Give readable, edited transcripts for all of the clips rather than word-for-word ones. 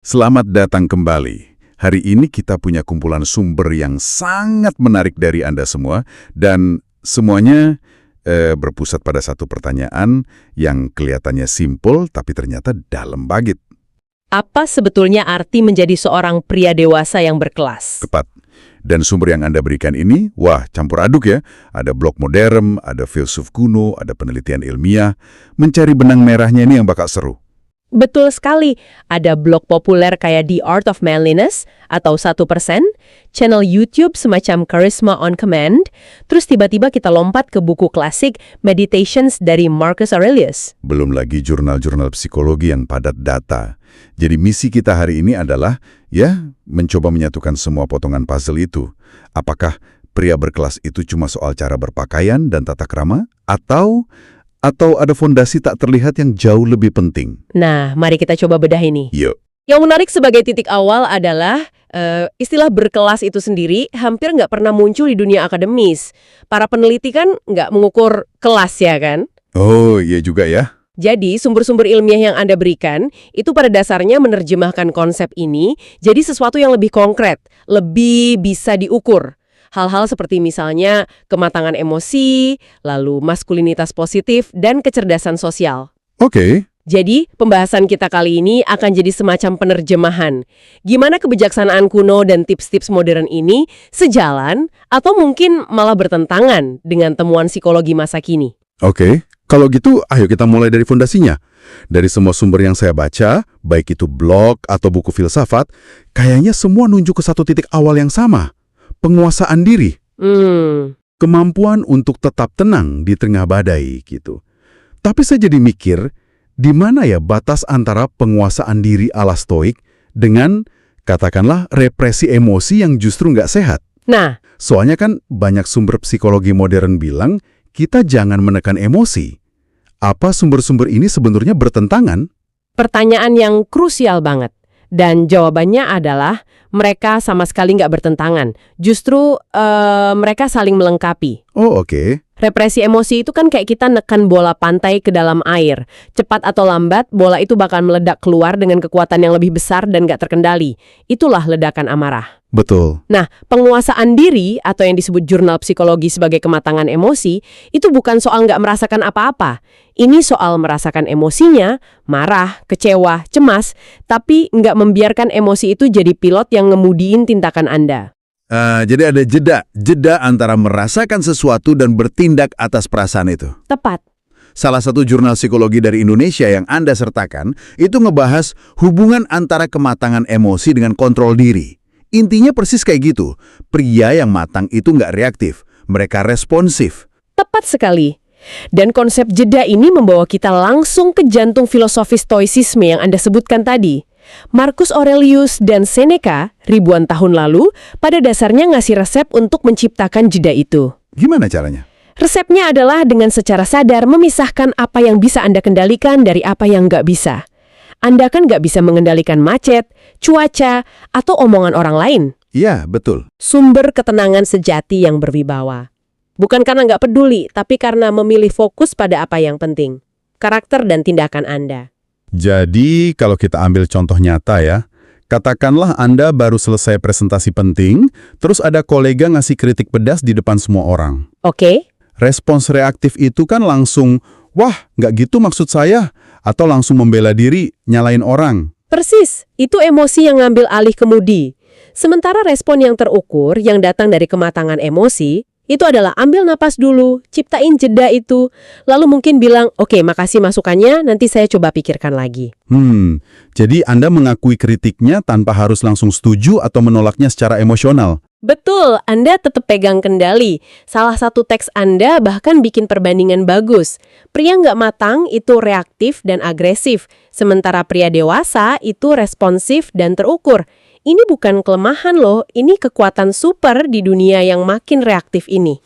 Selamat datang kembali. Hari ini kita punya kumpulan sumber yang sangat menarik dari Anda semua, dan semuanya berpusat pada satu pertanyaan yang kelihatannya simpel tapi ternyata dalam banget. Apa sebetulnya arti menjadi seorang pria dewasa yang berkelas? Tepat. Dan sumber yang Anda berikan ini, wah, campur aduk ya. Ada blog modern, ada filsuf kuno, ada penelitian ilmiah. Mencari benang merahnya ini yang bakal seru. Betul sekali. Ada blog populer kayak The Art of Manliness atau 1%, channel YouTube semacam Charisma on Command, terus tiba-tiba kita lompat ke buku klasik Meditations dari Marcus Aurelius. Belum lagi jurnal-jurnal psikologi yang padat data. Jadi misi kita hari ini adalah, mencoba menyatukan semua potongan puzzle itu. Apakah pria berkelas itu cuma soal cara berpakaian dan tata krama? Atau ada fondasi tak terlihat yang jauh lebih penting? Nah, mari kita coba bedah ini. Yuk. Yang menarik sebagai titik awal adalah istilah berkelas itu sendiri hampir nggak pernah muncul di dunia akademis. Para peneliti kan nggak mengukur kelas ya kan? Oh, iya juga ya. Jadi, sumber-sumber ilmiah yang Anda berikan itu pada dasarnya menerjemahkan konsep ini jadi sesuatu yang lebih konkret, lebih bisa diukur. Hal-hal seperti misalnya kematangan emosi, lalu maskulinitas positif, dan kecerdasan sosial. Oke. Jadi, pembahasan kita kali ini akan jadi semacam penerjemahan. Gimana kebijaksanaan kuno dan tips-tips modern ini sejalan atau mungkin malah bertentangan dengan temuan psikologi masa kini. Oke. Kalau gitu, ayo kita mulai dari fondasinya. Dari semua sumber yang saya baca, baik itu blog atau buku filsafat, kayaknya semua nunjuk ke satu titik awal yang sama. Penguasaan diri. Kemampuan untuk tetap tenang di tengah badai, gitu. Tapi saya jadi mikir, di mana ya batas antara penguasaan diri ala stoik dengan, katakanlah, represi emosi yang justru nggak sehat? Nah, Soalnya kan banyak sumber psikologi modern bilang, kita jangan menekan emosi. Apa sumber-sumber ini sebenarnya bertentangan? pertanyaan yang krusial banget. Dan jawabannya adalah mereka sama sekali nggak bertentangan. Justru mereka saling melengkapi. Oh, oke. Represi emosi itu kan kayak kita nekan bola pantai ke dalam air. Cepat atau lambat, bola itu bakal meledak keluar dengan kekuatan yang lebih besar dan nggak terkendali. Itulah ledakan amarah. Betul. Nah, penguasaan diri atau yang disebut jurnal psikologi sebagai kematangan emosi, itu bukan soal nggak merasakan apa-apa. Ini soal merasakan emosinya, marah, kecewa, cemas, tapi nggak membiarkan emosi itu jadi pilot yang ngemudiin tindakan Anda. Jadi ada jeda antara merasakan sesuatu dan bertindak atas perasaan itu. Tepat. Salah satu jurnal psikologi dari Indonesia yang Anda sertakan, itu ngebahas hubungan antara kematangan emosi dengan kontrol diri. Intinya persis kayak gitu, pria yang matang itu nggak reaktif, mereka responsif. Tepat sekali. Dan konsep jeda ini membawa kita langsung ke jantung filosofi stoicisme yang Anda sebutkan tadi. Marcus Aurelius dan Seneca ribuan tahun lalu pada dasarnya ngasih resep untuk menciptakan jeda itu. Gimana caranya? Resepnya adalah dengan secara sadar memisahkan apa yang bisa Anda kendalikan dari apa yang nggak bisa. Anda kan nggak bisa mengendalikan macet, cuaca, atau omongan orang lain. Iya, betul. Sumber ketenangan sejati yang berwibawa. Bukan karena nggak peduli, tapi karena memilih fokus pada apa yang penting. Karakter dan tindakan Anda. Jadi, kalau kita ambil contoh nyata ya, katakanlah Anda baru selesai presentasi penting, terus ada kolega ngasih kritik pedas di depan semua orang. Oke? Respons reaktif itu kan langsung, wah, nggak gitu maksud saya, atau langsung membela diri, nyalain orang. Persis, itu emosi yang ngambil alih kemudi. Sementara respon yang terukur, yang datang dari kematangan emosi, itu adalah ambil napas dulu, ciptain jeda itu, lalu mungkin bilang, oke, makasih masukannya, nanti saya coba pikirkan lagi. Jadi Anda mengakui kritiknya tanpa harus langsung setuju atau menolaknya secara emosional. Betul, Anda tetap pegang kendali. Salah satu teks Anda bahkan bikin perbandingan bagus. Pria nggak matang itu reaktif dan agresif, sementara pria dewasa itu responsif dan terukur. Ini bukan kelemahan loh, ini kekuatan super di dunia yang makin reaktif ini.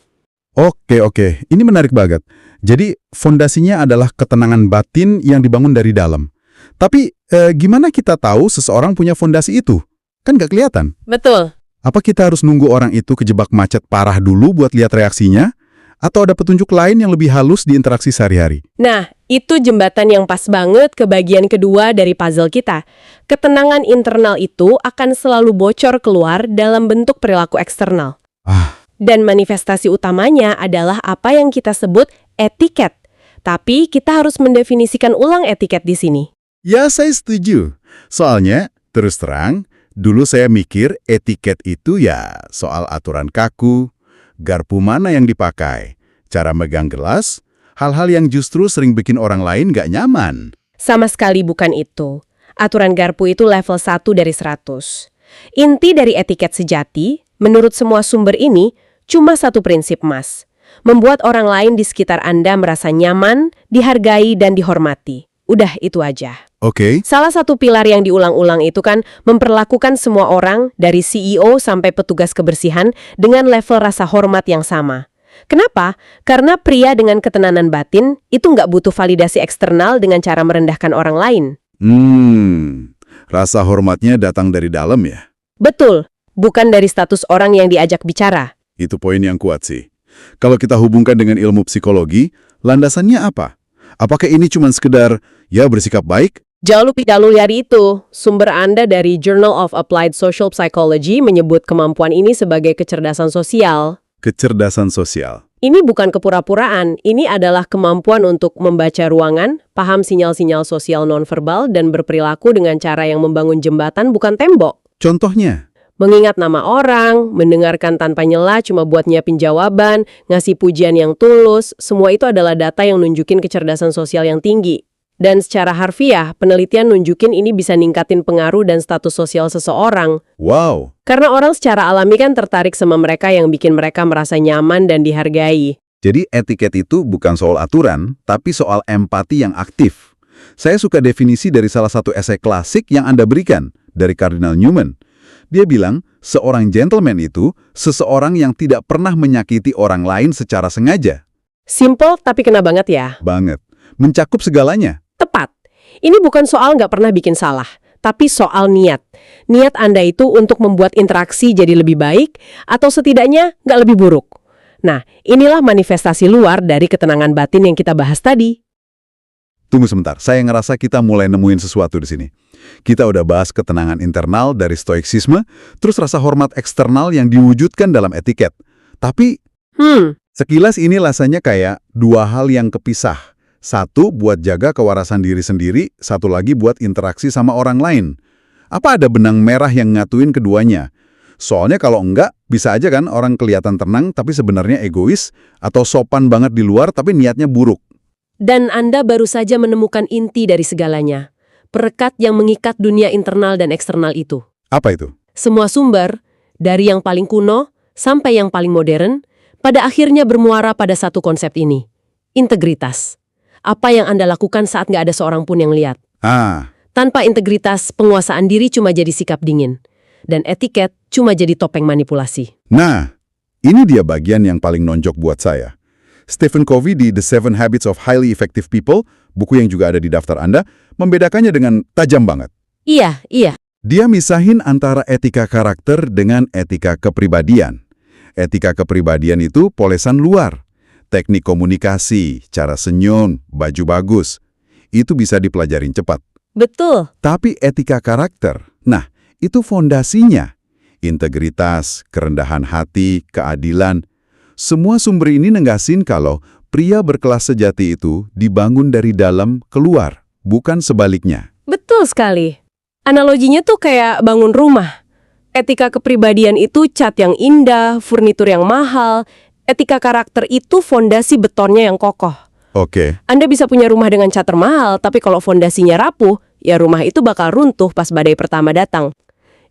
Oke. Ini menarik banget. Jadi, fondasinya adalah ketenangan batin yang dibangun dari dalam. Tapi, gimana kita tahu seseorang punya fondasi itu? Kan nggak kelihatan. Betul. Apa kita harus nunggu orang itu kejebak macet parah dulu buat lihat reaksinya? Atau ada petunjuk lain yang lebih halus di interaksi sehari-hari? Nah, Itu jembatan yang pas banget ke bagian kedua dari puzzle kita. Ketenangan internal itu akan selalu bocor keluar dalam bentuk perilaku eksternal. Dan manifestasi utamanya adalah apa yang kita sebut etiket. Tapi kita harus mendefinisikan ulang etiket di sini. Ya, saya setuju. Soalnya, terus terang, dulu saya mikir etiket itu ya soal aturan kaku, garpu mana yang dipakai, cara megang gelas, hal-hal yang justru sering bikin orang lain nggak nyaman. Sama sekali bukan itu. Aturan garpu itu level 1 dari 100. Inti dari etiket sejati, menurut semua sumber ini, cuma satu prinsip, Mas. Membuat orang lain di sekitar Anda merasa nyaman, dihargai, dan dihormati. Udah itu aja. Oke. Salah satu pilar yang diulang-ulang itu kan memperlakukan semua orang, dari CEO sampai petugas kebersihan, dengan level rasa hormat yang sama. Kenapa? Karena pria dengan ketenanan batin itu nggak butuh validasi eksternal dengan cara merendahkan orang lain. Rasa hormatnya datang dari dalam ya? Betul, bukan dari status orang yang diajak bicara. Itu poin yang kuat sih. Kalau kita hubungkan dengan ilmu psikologi, landasannya apa? Apakah ini cuma sekedar, ya bersikap baik? Jauh lebih dari itu. Sumber Anda dari Journal of Applied Social Psychology menyebut kemampuan ini sebagai kecerdasan sosial. Kecerdasan sosial. Ini bukan kepura-puraan, ini adalah kemampuan untuk membaca ruangan, paham sinyal-sinyal sosial nonverbal, dan berperilaku dengan cara yang membangun jembatan bukan tembok. Contohnya? Mengingat nama orang, mendengarkan tanpa nyela cuma buat nyiapin jawaban, ngasih pujian yang tulus, semua itu adalah data yang nunjukin kecerdasan sosial yang tinggi. Dan secara harfiah, penelitian nunjukin ini bisa ningkatin pengaruh dan status sosial seseorang. Wow. Karena orang secara alami kan tertarik sama mereka yang bikin mereka merasa nyaman dan dihargai. Jadi etiket itu bukan soal aturan, tapi soal empati yang aktif. Saya suka definisi dari salah satu esai klasik yang Anda berikan, dari Cardinal Newman. Dia bilang, seorang gentleman itu seseorang yang tidak pernah menyakiti orang lain secara sengaja. Simple tapi kena banget ya. Banget. Mencakup segalanya. Tepat. Ini bukan soal nggak pernah bikin salah, tapi soal niat. Niat Anda itu untuk membuat interaksi jadi lebih baik, atau setidaknya nggak lebih buruk. Nah, inilah manifestasi luar dari ketenangan batin yang kita bahas tadi. Tunggu sebentar, saya ngerasa kita mulai nemuin sesuatu di sini. Kita udah bahas ketenangan internal dari stoiksisme, terus rasa hormat eksternal yang diwujudkan dalam etiket. Tapi, sekilas ini rasanya kayak dua hal yang kepisah. Satu buat jaga kewarasan diri sendiri, satu lagi buat interaksi sama orang lain. Apa ada benang merah yang ngatuin keduanya? Soalnya kalau enggak, bisa aja kan orang kelihatan tenang tapi sebenarnya egois, atau sopan banget di luar tapi niatnya buruk. Dan Anda baru saja menemukan inti dari segalanya. Perekat yang mengikat dunia internal dan eksternal itu. Apa itu? Semua sumber, dari yang paling kuno sampai yang paling modern, pada akhirnya bermuara pada satu konsep ini. Integritas. Apa yang Anda lakukan saat nggak ada seorang pun yang lihat. Tanpa integritas, penguasaan diri cuma jadi sikap dingin. Dan etiket cuma jadi topeng manipulasi. Nah, ini dia bagian yang paling nonjok buat saya. Stephen Covey di The 7 Habits of Highly Effective People, buku yang juga ada di daftar Anda, membedakannya dengan tajam banget. Iya. Dia misahin antara etika karakter dengan etika kepribadian. Etika kepribadian itu polesan luar. Teknik komunikasi, cara senyum, baju bagus. Itu bisa dipelajarin cepat. Betul. Tapi etika karakter, nah, itu fondasinya. Integritas, kerendahan hati, keadilan. Semua sumber ini negasin kalau pria berkelas sejati itu dibangun dari dalam keluar, bukan sebaliknya. Betul sekali. Analoginya tuh kayak bangun rumah. Etika kepribadian itu cat yang indah, furnitur yang mahal. Etika karakter itu fondasi betonnya yang kokoh. Oke. Anda bisa punya rumah dengan cat termahal, tapi kalau fondasinya rapuh, ya rumah itu bakal runtuh pas badai pertama datang.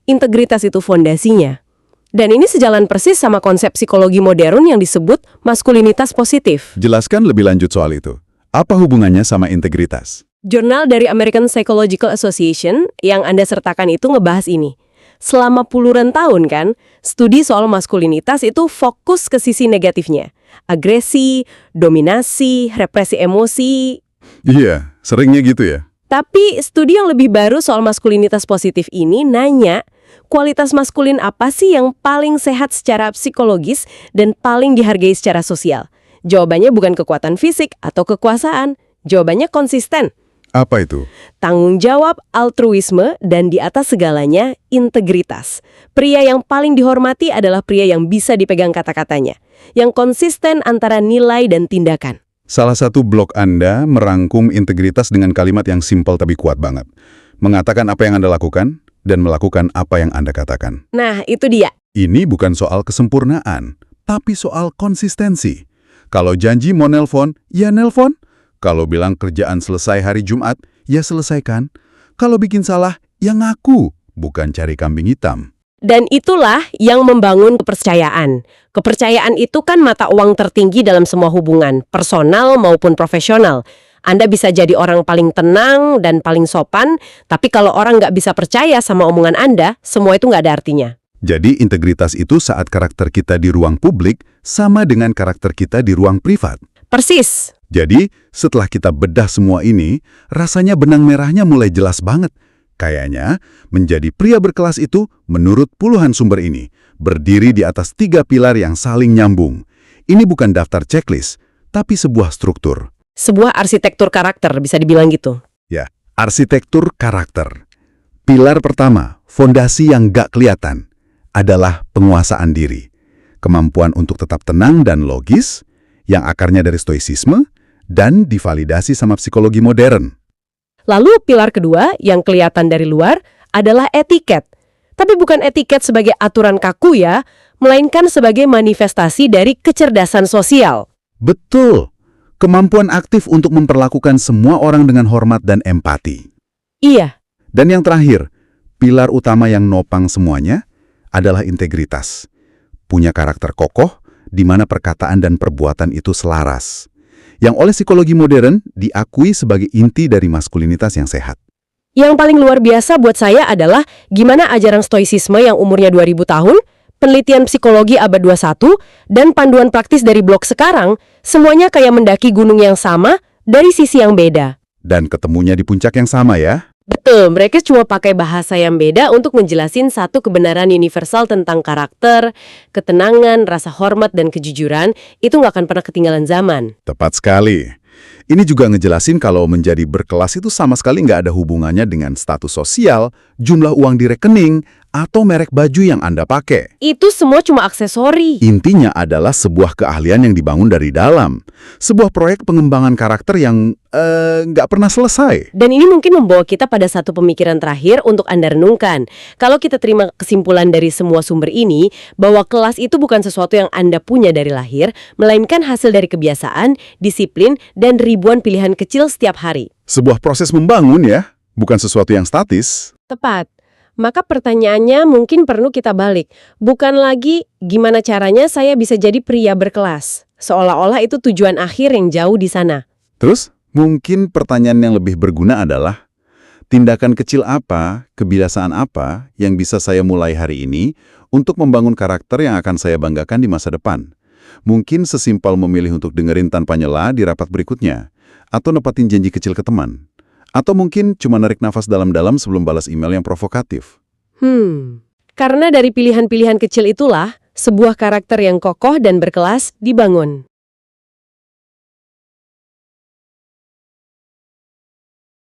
Integritas itu fondasinya. Dan ini sejalan persis sama konsep psikologi modern yang disebut maskulinitas positif. Jelaskan lebih lanjut soal itu. Apa hubungannya sama integritas? Jurnal dari American Psychological Association yang Anda sertakan itu ngebahas ini. Selama puluhan tahun kan, studi soal maskulinitas itu fokus ke sisi negatifnya. Agresi, dominasi, represi emosi. Iya, seringnya gitu ya. Tapi studi yang lebih baru soal maskulinitas positif ini nanya, kualitas maskulin apa sih yang paling sehat secara psikologis dan paling dihargai secara sosial? Jawabannya bukan kekuatan fisik atau kekuasaan. Jawabannya konsisten. Apa itu? Tanggung jawab, altruisme, dan di atas segalanya, integritas. Pria yang paling dihormati adalah pria yang bisa dipegang kata-katanya, yang konsisten antara nilai dan tindakan. Salah satu blog Anda merangkum integritas dengan kalimat yang simpel tapi kuat banget. Mengatakan apa yang Anda lakukan dan melakukan apa yang Anda katakan. Nah, itu dia. Ini bukan soal kesempurnaan, tapi soal konsistensi. Kalau janji mau nelpon, ya nelpon. Kalau bilang kerjaan selesai hari Jumat, ya selesaikan. Kalau bikin salah, ya ngaku, bukan cari kambing hitam. Dan itulah yang membangun kepercayaan. Kepercayaan itu kan mata uang tertinggi dalam semua hubungan, personal maupun profesional. Anda bisa jadi orang paling tenang dan paling sopan, tapi kalau orang nggak bisa percaya sama omongan Anda, semua itu nggak ada artinya. Jadi integritas itu saat karakter kita di ruang publik sama dengan karakter kita di ruang privat. Persis. Jadi, setelah kita bedah semua ini, rasanya benang merahnya mulai jelas banget. Kayaknya, menjadi pria berkelas itu, menurut puluhan sumber ini, berdiri di atas 3 pilar yang saling nyambung. Ini bukan daftar checklist, tapi sebuah struktur. Sebuah arsitektur karakter, bisa dibilang gitu. Ya, arsitektur karakter. Pilar pertama, fondasi yang gak kelihatan, adalah penguasaan diri. Kemampuan untuk tetap tenang dan logis, yang akarnya dari stoicisme, dan divalidasi sama psikologi modern. Lalu pilar kedua yang kelihatan dari luar adalah etiket. Tapi bukan etiket sebagai aturan kaku ya, melainkan sebagai manifestasi dari kecerdasan sosial. Betul. Kemampuan aktif untuk memperlakukan semua orang dengan hormat dan empati. Iya. Dan yang terakhir, pilar utama yang nopang semuanya adalah integritas. Punya karakter kokoh, di mana perkataan dan perbuatan itu selaras. Yang oleh psikologi modern diakui sebagai inti dari maskulinitas yang sehat. Yang paling luar biasa buat saya adalah gimana ajaran stoicisme yang umurnya 2000 tahun, penelitian psikologi abad 21, dan panduan praktis dari blog sekarang, semuanya kayak mendaki gunung yang sama dari sisi yang beda. Dan ketemunya di puncak yang sama ya. Betul, mereka cuma pakai bahasa yang beda untuk menjelasin satu kebenaran universal tentang karakter, ketenangan, rasa hormat, dan kejujuran. Itu nggak akan pernah ketinggalan zaman. Tepat sekali. Ini juga ngejelasin kalau menjadi berkelas itu sama sekali nggak ada hubungannya dengan status sosial, jumlah uang di rekening, atau merek baju yang Anda pakai. Itu semua cuma aksesori. Intinya adalah sebuah keahlian yang dibangun dari dalam. Sebuah proyek pengembangan karakter yang nggak pernah selesai. Dan ini mungkin membawa kita pada satu pemikiran terakhir untuk Anda renungkan. Kalau kita terima kesimpulan dari semua sumber ini, bahwa kelas itu bukan sesuatu yang Anda punya dari lahir, melainkan hasil dari kebiasaan, disiplin, dan ribuan pilihan kecil setiap hari. Sebuah proses membangun ya, bukan sesuatu yang statis. Tepat. Maka pertanyaannya mungkin perlu kita balik. Bukan lagi gimana caranya saya bisa jadi pria berkelas. Seolah-olah itu tujuan akhir yang jauh di sana. Terus, mungkin pertanyaan yang lebih berguna adalah, tindakan kecil apa, kebiasaan apa yang bisa saya mulai hari ini untuk membangun karakter yang akan saya banggakan di masa depan? Mungkin sesimpel memilih untuk dengerin tanpa nyela di rapat berikutnya, atau nepatin janji kecil ke teman. Atau mungkin cuma narik nafas dalam-dalam sebelum balas email yang provokatif. Karena dari pilihan-pilihan kecil itulah, sebuah karakter yang kokoh dan berkelas dibangun.